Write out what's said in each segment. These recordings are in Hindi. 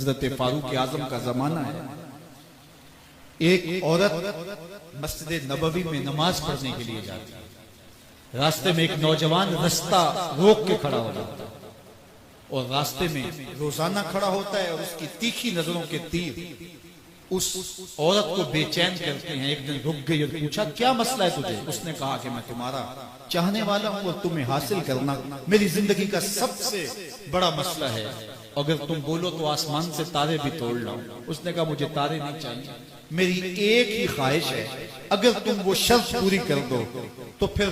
हजरत फारूक आजम का जमाना है। एक औरत मस्जिद नबवी में नमाज पढ़ने के लिए जाती है। रास्ते में एक नौजवान रास्ता रोक के खड़ा हो जाता है और रास्ते में रोजाना खड़ा होता है और उसकी तीखी नजरों के तीर उस औरत को बेचैन करते हैं। एक दिन रुक गई और पूछा, क्या मसला है तुझे? उसने कहा कि मैं तुम्हारा चाहने वाला हूं और तुम्हें हासिल करना मेरी जिंदगी का सबसे बड़ा मसला है। अगर तुम बोलो तो आसमान से तारे भी तोड़ लाऊं। उसने कहा, मुझे तारे नहीं चाहिए, मेरी एक ही ख्वाहिश है, अगर तुम वो शर्त पूरी कर दो तो फिर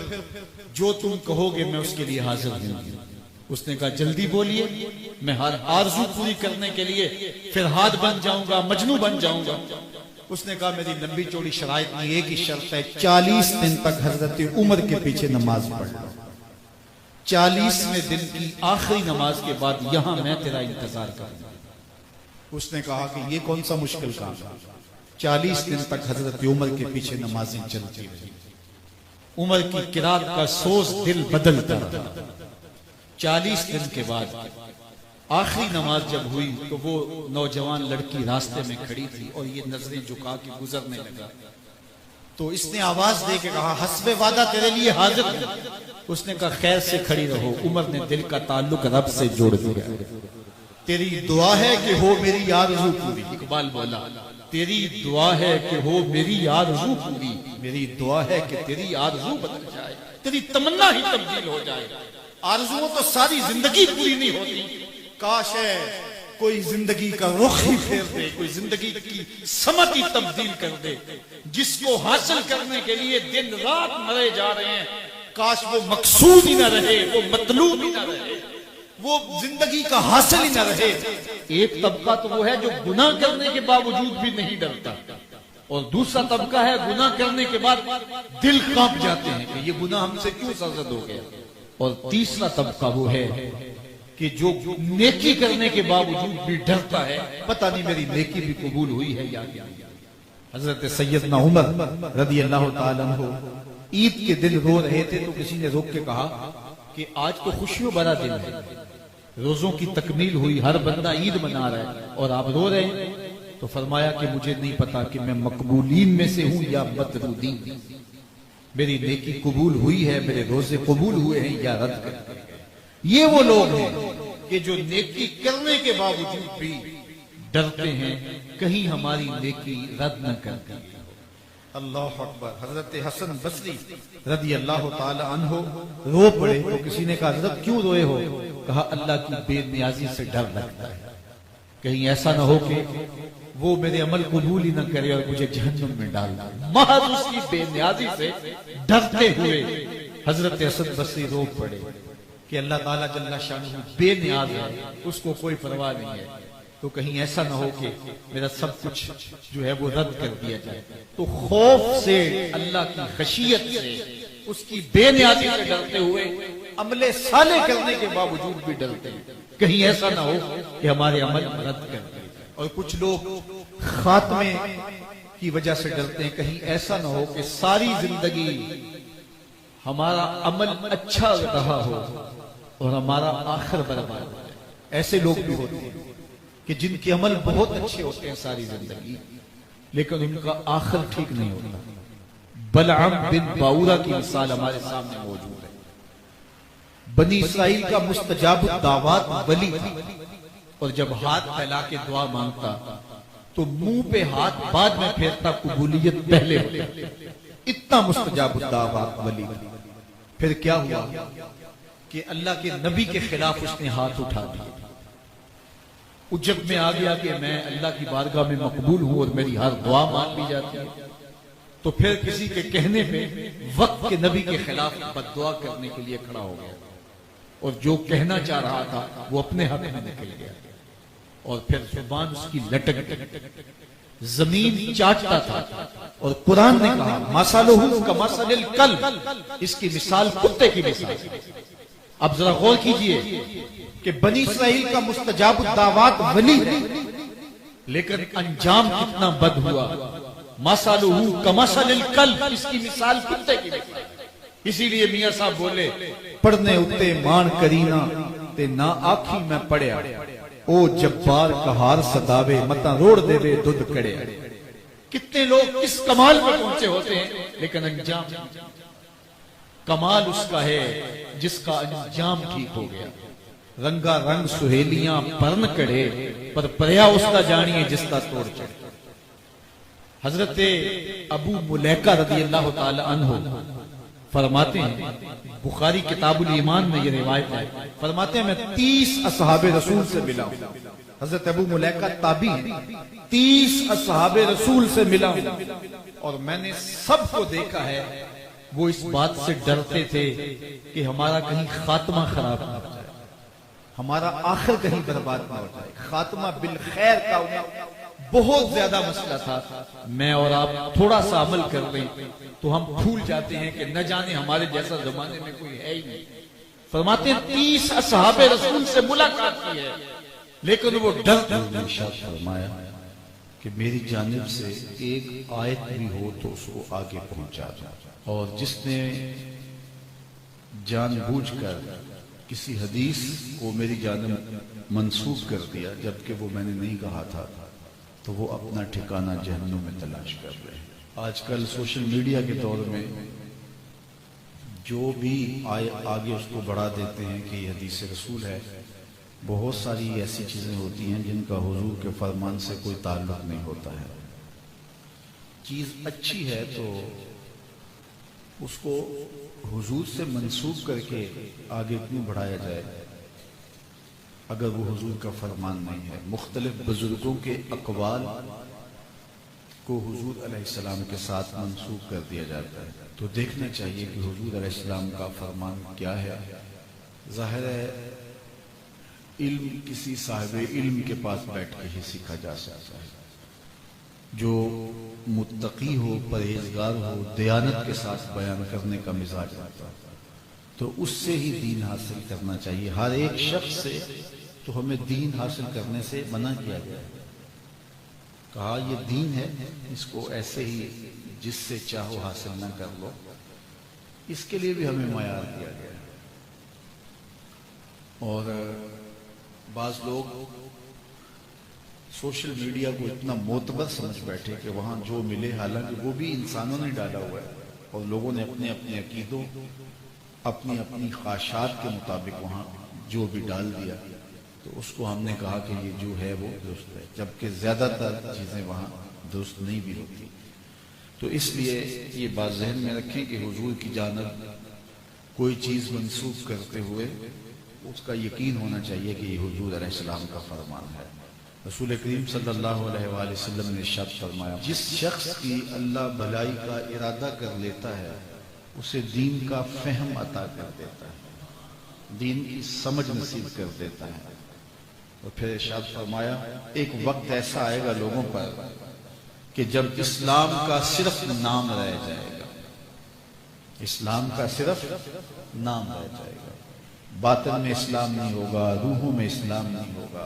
जो तुम कहोगे मैं उसके लिए हाजिर हूं। उसने कहा, जल्दी बोलिए, मैं हर आरज़ू पूरी करने के लिए फिर हाथ बन जाऊंगा, मजनू बन जाऊंगा। उसने कहा, मेरी लंबी चौड़ी शराइत में एक ही शर्त है, 40 दिन तक हजरत उमर के पीछे नमाज पढ़ लो। 40वें दिन की आखिरी नमाज के बाद यहां मैं तेरा इंतजार करूंगा। उसने कहा कि ये कौन सा मुश्किल काम है। 40 दिन तक हजरत उमर के पीछे नमाजें चलती रही। उमर की किरात का सोच दिल बदलता रहा। 40 दिन के बाद आखिरी नमाज जब हुई तो वो नौजवान लड़की रास्ते में खड़ी थी और ये नजरें झुका के गुजरने लगा। तो इसने आवाज दे के कहा, हस्बे वादा तेरे लिए हाजिर हूं। उसने कहा, खैर से खड़ी रहो। उमर ने दिल का ताल्लुक रब से जोड़ दिया। तेरी दुआ है कि हो मेरी आरज़ू पूरी। इकबाल बोला, तेरी दुआ है कि हो मेरी आरज़ू पूरी। मेरी दुआ है कि तेरी आरज़ू बदल जाए, तेरी तमन्ना ही तब्दील हो जाए। आरज़ुओं तो सारी जिंदगी पूरी नहीं होती। काश है कोई जिंदगी का रुख ही फेर दे, कोई जिंदगी की समत ही तब्दील कर दे। जिसको हासिल करने के लिए दिन रात मरे जा रहे हैं, काश वो मकसूद ही ना रहे, वो मतलूब ही ना रहे, वो जिंदगी का हासिल ही ना रहे। एक तबका तो वो है जो गुनाह करने के बावजूद भी नहीं डरता, और दूसरा तबका है गुनाह करने के बाद दिल कांप जाते हैं कि ये गुनाह हमसे क्यों सरजद हो गया। और तीसरा तबका वो है कि जो नेकी करने के बावजूद भी डरता है, पता नहीं मेरी नेकी भी कबूल हुई है या क्या। हजरत सैयदना उमर रज़ी अल्लाह ताला अन्हु ईद के दिन रो रहे थे तो किसी ने रोक के कहा कि आज तो खुशियों भरा दिन है, रोजों की तकमील हुई, हर बंदा ईद मना रहा है और आप रो रहे हैं। तो फरमाया कि मुझे नहीं पता कि मैं मकबूलीन में से हूं या मतरूदीन। मेरी नेकी कबूल हुई है, मेरे रोजे कबूल हुए हैं या रद्द कर। ये वो लोग हैं कि जो नेकी करने के बावजूद भी डरते हैं कहीं हमारी नेकी रद्द न कर दी। अल्लाह अकबर। हजरत हसन बसरी रज़ी अल्लाह ताला अन्हु रो पड़े तो किसी ने कहा, हजरत क्यों रोए हो? कहा, अल्लाह की बेनियाजी से डर लगता है, कहीं ऐसा ना हो कि वो मेरे अमल कबूल ही ना करे और मुझे जहन्नुम में डाल दे। महज उसकी बेनियाजी से डरते हुए हजरत हसन बसरी रो पड़े कि अल्लाह ताला जल्ला शान बेनियाज है, उसको कोई परवाह नहीं है, तो कहीं ऐसा ना हो कि मेरा सब कुछ जो है वो रद्द कर दिया जाए। तो खौफ से, अल्लाह की खशियत से, उसकी बेनियाजी से डरते हुए अमले साले करने के बावजूद भी डरते हैं, कहीं ऐसा ना हो कि हमारे अमल रद्द कर दे। और कुछ लोग खात्मे की वजह से डरते हैं, कहीं ऐसा ना हो कि सारी जिंदगी हमारा अमल अच्छा रहा हो और हमारा आखिर बर्बाद हो जाए। ऐसे लोग भी होते हैं कि जिनके अमल बहुत अच्छे होते हैं सारी जिंदगी, लेकिन उनका आखिर ठीक नहीं होता। बलअम बिन बाऊरा की मिसाल हमारे सामने मौजूद है। बनी इसराइल का मुस्तजाब दावत वली था, और जब हाथ फैला के दुआ मांगता तो मुंह पे हाथ बाद में फेरता, कबूलियत पहले होती। इतना मुस्तजाब दावत वली था। फिर क्या हुआ कि अल्लाह के नबी के खिलाफ उसने हाथ उठा दिया। उज्जत में आ गया कि मैं अल्लाह की बारगाह में मकबूल हूं और मेरी हर दुआ मान ली जाती है। तो फिर किसी के कहने पे वक्त के नबी के खिलाफ बद्दुआ करने के लिए खड़ा हो गया, और जो कहना चाह रहा था वो अपने हक में निकल गया, और फिर जुबान उसकी लटक जमीन चाटता था। और कुरान ने कहा, मसलुहु कमसलिल कल्ब, इसकी मिसाल कुत्ते की मिसाल। अब जरा गौर कीजिए कि बनी इसराइल का मुस्तजाब दावत वली है, लेकिन अंजाम कितना बद हुआ। मसलुहु कमसलिल कल्ब, इसकी मिसाल कुत्ते की मिसाल। इसीलिए मियां साहब बोले, पढ़ने उत्ते मान करीना ते ना आखी मैं पढ़िया, ओ जब्बार कहार सदावे मता रोड़ देवे दुध कड़े। कितने लोग किस कमाल पर पहुंचे होते हैं, लेकिन अंजाम, कमाल उसका है जिसका अंजाम ठीक हो गया। रंगा रंग सुहेलियां परन कड़े, पर प्रया उसका जानिए जिसका तोड़ चढ़े। हजरत अबू मुलैका रज़ी अल्लाह ताला अन्हु फरमाते हैं, बुखारी किताबुल ईमान में ये रिवायत है, फरमाते हैं मैं 30 असहाबे रसूल से मिला हूं। हजरत अबू मुलैका ताबी हैं, 30 असहाबे रसूल से मिला हूं और मैंने सबको देखा है वो इस बात से डरते थे कि हमारा कहीं खात्मा खराब ना हो जाए, हमारा आखिर कहीं बर्बाद ना हो जाए। खात्मा बिल खैर का बहुत ज्यादा मसला था। मैं और आप थोड़ा सा अमल कर लें तो हम भूल जाते हैं कि न जाने हमारे जैसा जमाने में कोई है ही नहीं। फरमाते हैं 30 असहाबे रसूल से मुलाकात की है, लेकिन वो डर फरमाया कि मेरी जानिब से एक आयत भी हो तो उसको आगे पहुंचा जाए। और जिसने जानबूझकर किसी हदीस को मेरी जानिब मंसूब कर दिया जबकि वो मैंने नहीं कहा था, तो वो अपना ठिकाना जहन्नुम में तलाश कर रहे हैं। आजकल सोशल मीडिया के दौर में जो भी आगे उसको बढ़ा देते हैं कि ये हदीस रसूल है। बहुत सारी ऐसी चीजें होती हैं जिनका हुजूर के फरमान से कोई ताल्लुक नहीं होता है। चीज अच्छी है तो उसको हुजूर से मंसूब करके आगे क्यों बढ़ाया जाए अगर वो हुजूर का फरमान नहीं है। मुख्तलिफ बुजुर्गों के अकवाल को हुजूर अलैहिस्सलाम के साथ मंसूब कर दिया जाता है, तो देखना चाहिए कि हुजूर अलैहिस्सलाम का फरमान क्या है। जाहिर है इल्म किसी साहिब इल्म के पास बैठ के ही सीखा जा सकता है, जो मुत्तकी हो, परहेजगार हो, दयानत के साथ बयान करने का मिजाज रखता है, तो उससे ही दीन हासिल करना चाहिए। हर एक शख्स से तो हमें दीन हासिल करने से मना किया गया, कहा ये दीन है, इसको ऐसे ही जिससे चाहो हासिल ना कर लो, इसके लिए भी हमें मयार दिया गया। और बाज लोग सोशल मीडिया को इतना मोतबर समझ बैठे कि वहां जो मिले, हालांकि वो भी इंसानों ने डाला हुआ है और लोगों ने अपने अपने अकीदों, अपनी अपनी ख्वाहिशात के मुताबिक वहां जो भी डाल दिया, तो उसको हमने कहा कि ये जो है वो दुरुस्त है, जबकि ज्यादातर चीजें वहां दुरुस्त नहीं भी होती। तो इसलिए ये बात ज़हन में रखें कि हुजूर की जानिब कोई चीज मंसूब करते हुए उसका यकीन होना चाहिए कि ये हुजूर अलैहिस्सलाम का फरमान है। रसूल करीम सल्लल्लाहु अलैहि वसल्लम ने इरशाद फरमाया, जिस शख्स की अल्लाह भलाई का इरादा कर लेता है उसे दीन का फहम अता कर देता है, दीन की समझ नसीब कर देता है। और फिर इरशाद फरमाया, एक वक्त ऐसा आएगा लोगों पर कि जब इस्लाम का सिर्फ नाम रह जाएगा, इस्लाम का सिर्फ नाम रह जाएगा, बातिन में इस्लाम नहीं होगा, रूहों में इस्लाम नहीं होगा,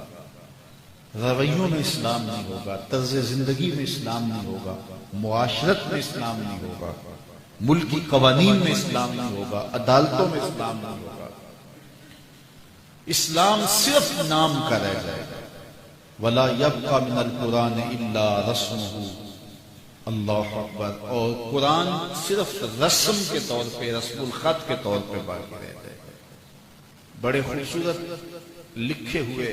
रवैयों में इस्लाम नहीं होगा, तर्ज जिंदगी में इस्लाम नहीं होगा, मुआशरत में इस्लाम नहीं होगा, मुल्की कवानीन में इस्लाम नहीं होगा, अदालतों में इस्लाम नहीं होगा। इस्लाम सिर्फ नाम का रह जाएगा। वला यब्का मिनल कुरान इल्ला रस्मुहु, अल्लाह अकबर। और कुरान सिर्फ रस्म के तौर पे, रस्मुल खत के तौर पे बाकी रह जाएगा। बड़े खूबसूरत लिखे हुए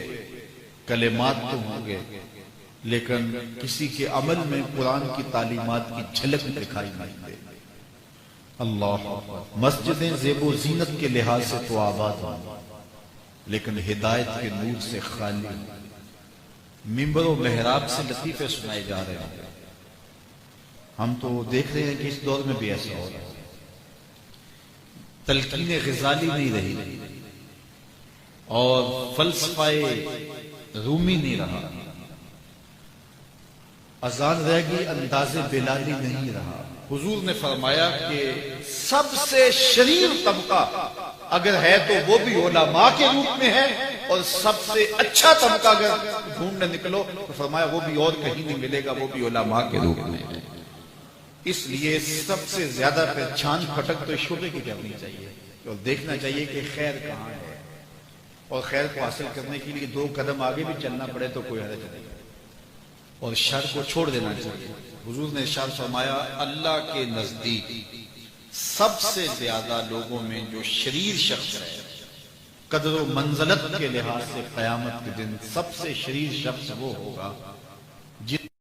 कलेमात तो होंगे, लेकिन किसी के अमल में कुरान की तालीमात की झलक दिखाई नहीं देगी। अल्लाह अकबर। मस्जिदें ज़ेबो ज़ीनत के लिहाज से तो आबाद हों, लेकिन हिदायत के नूर से खाली। मिंबर और मेहराब से लतीफे सुनाए जा रहे हैं। हम तो देख रहे हैं कि इस दौर में भी ऐसा हो रहा है। तलकीन ग़ज़ाली नहीं रही और फलसफाए रूमी नहीं रहा, अजान रह गई, अंदाज़े बिलाली नहीं रहा। हुजूर ने फरमाया कि सबसे शरीर तबका अगर है तो वो भी उलमा के रूप में है, और सबसे अच्छा तबका अगर ढूंढने निकलो तो फरमाया वो भी और कहीं नहीं मिलेगा, वो भी उलमा के रूप में है। इसलिए सबसे ज्यादा पहचान फटक तो शुबे की करनी चाहिए और देखना चाहिए कि खैर कहाँ है और खैर को हासिल करने के लिए 2 कदम आगे भी चलना पड़े तो कोई हर्ज नहीं, और शर को छोड़ देना चाहिए। हुजूर ने इरशाद फरमाया, अल्लाह के नजदीक सबसे ज्यादा लोगों में जो शरीर शख्स है, कदर व मंजलत के लिहाज से क़यामत के दिन सबसे शरीर शख्स वो होगा जिस